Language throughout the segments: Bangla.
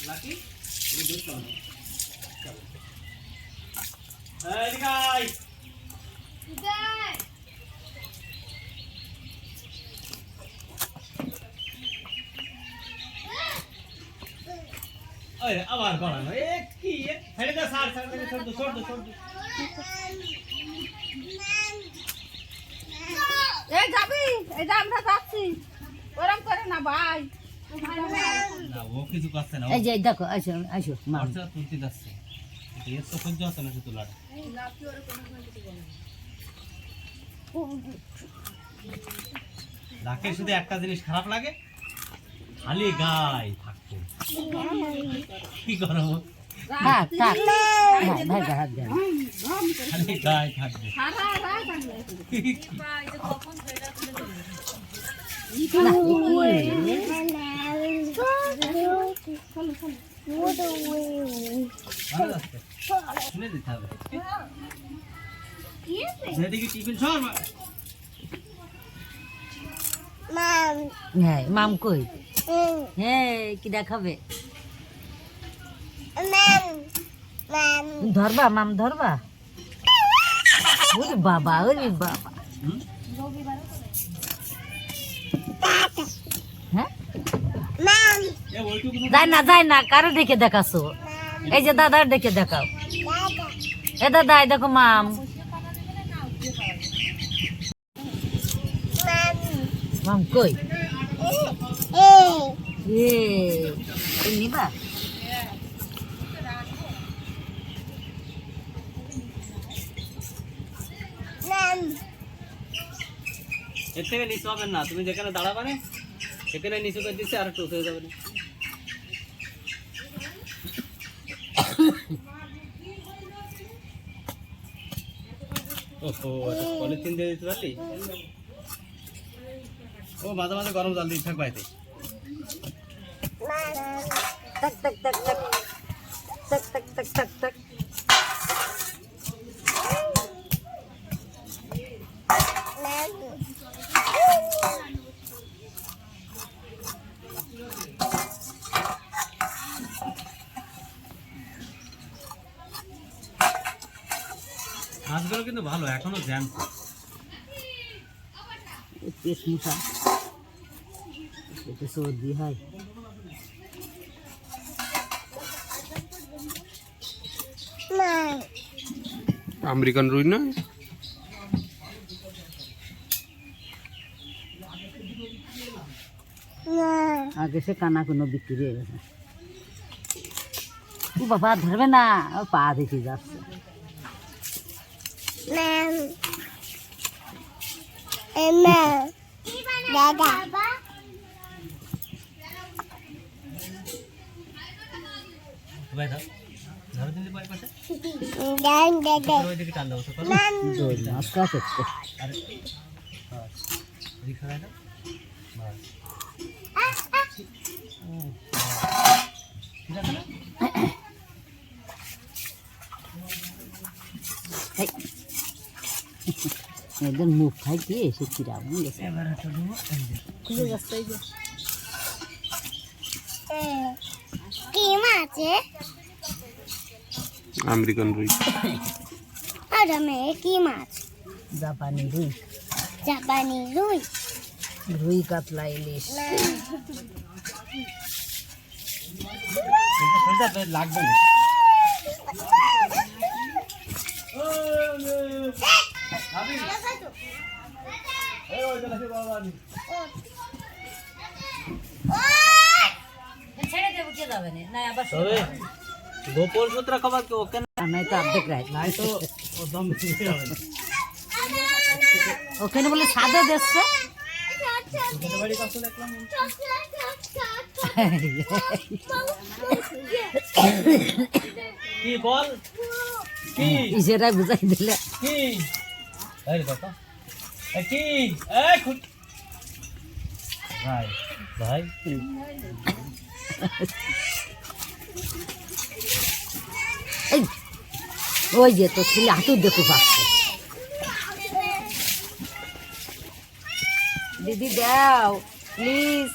লাকি তুমি দুধ খাও এই গাই ওই আবার বাড়ানো এ কি ছেড়ে দে স্যার স্যার ছোট এই যাবি এই যে আমরা যাচ্ছি ওরম করে না ভাই না ও কিছু করছে না এই যে দেখো আসো আসো মা আচ্ছা তুলতে যাচ্ছে এর তো সহ্য হচ্ছে না শুধু লাড়া রাখে শুধু একটা জিনিস খারাপ লাগে খালি গায় থাকতো কি করবো থাক থাক ভাই হাত দেন খালি গায় থাকবে সারা রাত ভালো যাচ্ছে শুনে দিতে হবে যেদিকে টিফিন সর হ্যাঁ মাম কই হ্যাঁ কি দেখাবে ধরবা মাম ধরবা ওরে বাবা হ্যাঁ যায় না কারো দেখে দেখাছো এই যে দাদার দেখে দেখাও এ দাদা এই দেখো মাম মাম কই নিবা এর থেকে নিচু হবেন না তুমি যেখানে দাঁড়াবে না সেখানে নিচু করে দিচ্ছে আর একটু উঠে যাবে না ওহো এটা পলিথিন দিয়ে দিতে পারলি ও মাঝে মাঝে গরম জল দিয়ে থাকবে এতে tak tak tak tak tak tak tak tak tak মাছগুলো কিন্তু ভালো এখনো জ্যাম পেট মুঠা পেটে সর্দি হয় আমেরিকান রুই না আগে সে কানা কোনো বিক্রি হয়ে গেছে ও বাবা ধরবে না ও পা দেখে যাচ্ছে ভাই দাও ধরো দিন পাই পাশে ওই দিকে টান দাও তো করো নমস্কার করতে আরে হ্যাঁ এদিকে সরাই দাও বাস ঠিক আছে না একদম মুখ খাই দিয়ে এসে চিরা বুঝেছে এবার একটা দেবো খুলে যাচ্ছে এই যে কি মাছ আমেরিকান রুই আর আমি কি মাছ জাপানি রুই জাপানি রুই রুই কাতলা ইলিশ এটা লাগবে না ছেড়ে দেবো কে যাবে না আবার তবে গোপাল সূত্র খবর কি ওকে নাই তো অর্ধেক রায় নাই তো ও দম দিতে হবে না ওখানে বলে সাদা দিচ্ছে তোদের বাড়ি কত দেখলাম কি বল কি ইসেরা বুঝাই দিলে কি এই রে বাবা কি এই খুট ভাই ভাই এই ওই যে তো ছেলে হাতুর দেখতে পাচ্ছে দিদি দাও প্লিজ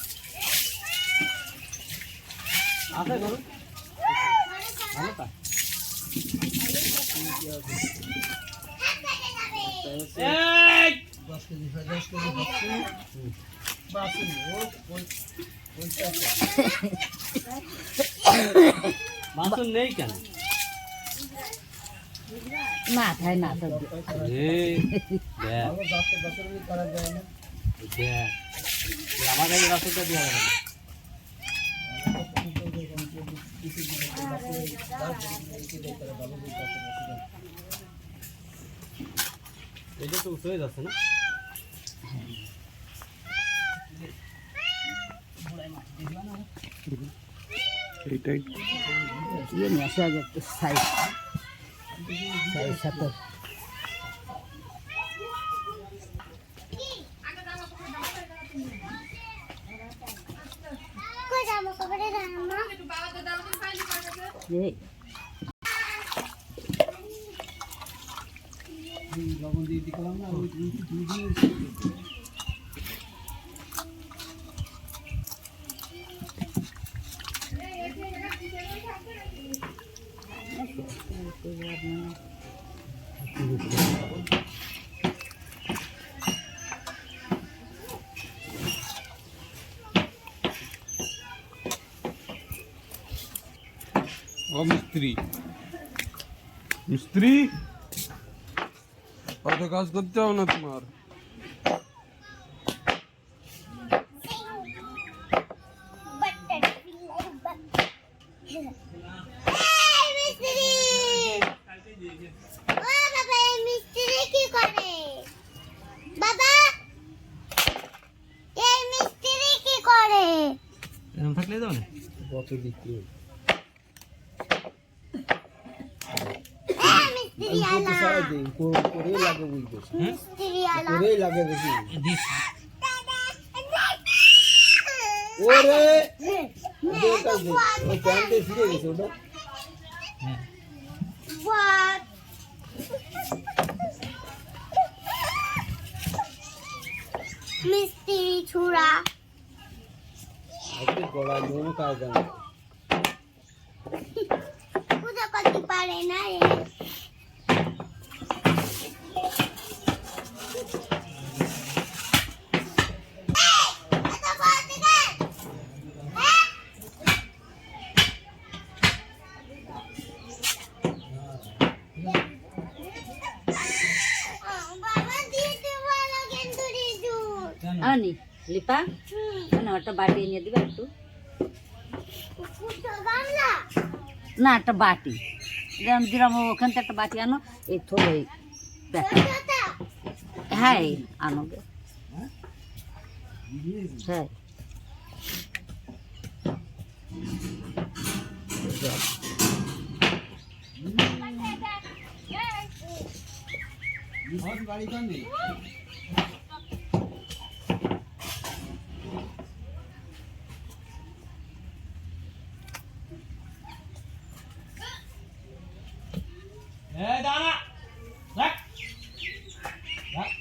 আছে গরু ভালো তা এই 10 কেজি 10 কেজি হচ্ছে বাকি বাসন নেই কেন না খাই না তো এই দেখ ভালো 10 বছরের করা যায় না দেখ আমার কাছে বাসনটা দিয়ে হবে না এটা তো উঠে যাচ্ছে না এইটাই ये नेशा जो साइज साइज साथ ये লবণ দিয়ে দিলাম না ওই দুই দিন ও মিস্ত্রি মিস্ত্রি অত কাজ করতে হবে না তোমার এরকম থাকলে যাও না কত দিতে করে লাগে বুঝতেছি করে লাগে বেশি দিস ওরে ওটা দে ওই প্যান্টে ফিরে গেছে ওটা হ্যাঁ মিস্ত্রি ছুরা আজকে গলায় মনে কাজ জানে পূজা করতে পারে না রে আনি লিপা না একটা বাটি এনে দিবে একটু না একটা বাটি যেমন দিলাম ওখান থেকে একটা বাটি আনো এই থোড়ো এই হ্যাঁ এই আনো গে হ্যাঁ বাড়ি কান্দি এই দাঁড়া রাখ রাখ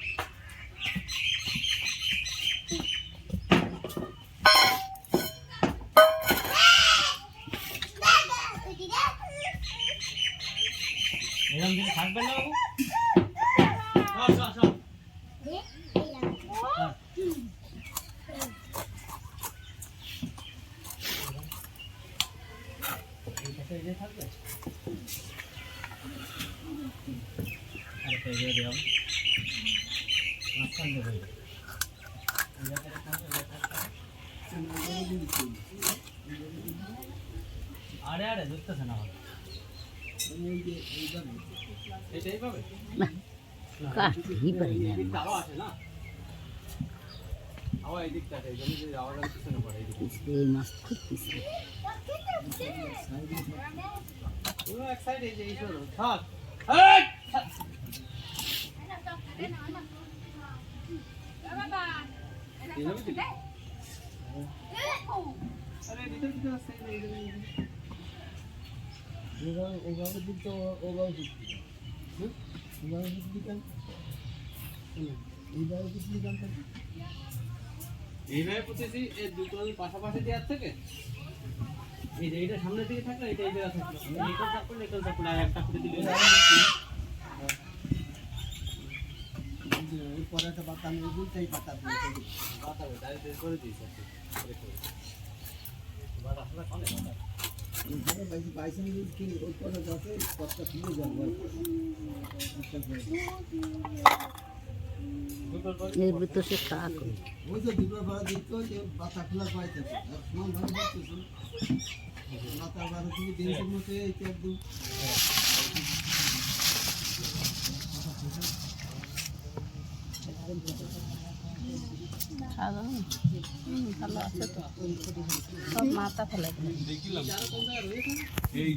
এরকম দিন থাকবে না বাবু সব সব থাকবে আরে পেয়ে দেব মাঝখান দেবো আরে আরে ধরতেছে না আমার এটাই পাবে কাটতেই পারি না আমি। আরো আসে না আবার এই দিকটা আছে এই জন্য যে আওয়াজ আর পিছনে পড়ে এই দিকে এই মাছ খুঁজতেছি পুরো এক সাইড এই যে এই শোনো থাক আরে ভিতর ভিতর আছে এই যে ওভাবে দিতে ওভাবে দিতে ওভাবে দিতে কেন এইভাবে দিতে কেন এইভাবে পুঁতেছি এই দুটো পাশাপাশি দেওয়ার থেকে এই যে এটা সামনের দিকে থাকলে এটা এই জায়গা থাকলো নিকল চাপ আর একটা করে দিলে পরে একটা পাতা আমি বুঝতেই পাতা পাতা ডাইরেক্ট করে দিয়েছি বাইসে কি ওই পরে যাচ্ছে কতটা খুলে যাবে এর ভিতর সে থাক ওই তো দুপুর বেলা দেখতো যে পাতা খোলা পাইতেছে আর সমান ভাবে দেখতেছে মাথা বারো থেকে দিনের মধ্যে একদম ভালো আছে তো সব মাথা ফেলাই দেখিলাম এই